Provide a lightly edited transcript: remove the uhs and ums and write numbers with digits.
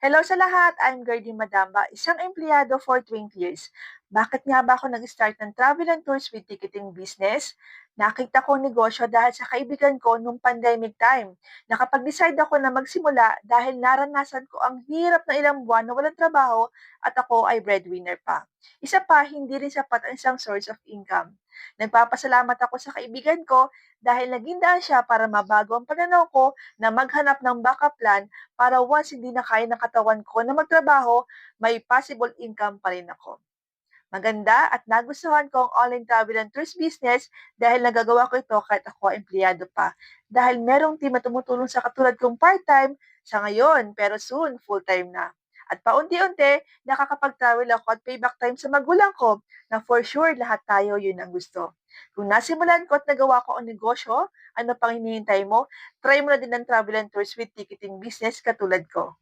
Hello sa lahat, I'm Gerdy Madamba, isang empleyado for 20 years. Bakit nga ba ako nag-start ng travel and tours with ticketing business? Nakita ko ang negosyo dahil sa kaibigan ko nung pandemic time. Nakapag-decide ako na magsimula dahil naranasan ko ang hirap na ilang buwan na walang trabaho at ako ay breadwinner pa. Isa pa, hindi rin sapat ang isang source of income. Nagpapasalamat ako sa kaibigan ko dahil naging daan siya para mabago ang pananaw ko na maghanap ng backup plan para once hindi na kaya ng katawan ko na magtrabaho, may possible income pa rin ako. Maganda at nagustuhan ko ang online travel and tours business dahil nagagawa ko ito kahit ako ay empleyado pa. Dahil merong team na tumutulong sa katulad kong part-time sa ngayon, pero soon full-time na. At paunti-unti, nakakapag-travel ako at payback time sa magulang ko na for sure lahat tayo yun ang gusto. Kung nasimulan ko at nagawa ko ang negosyo, ano pang hinihintay mo? Try mo na din ang travel and tours with ticketing business katulad ko.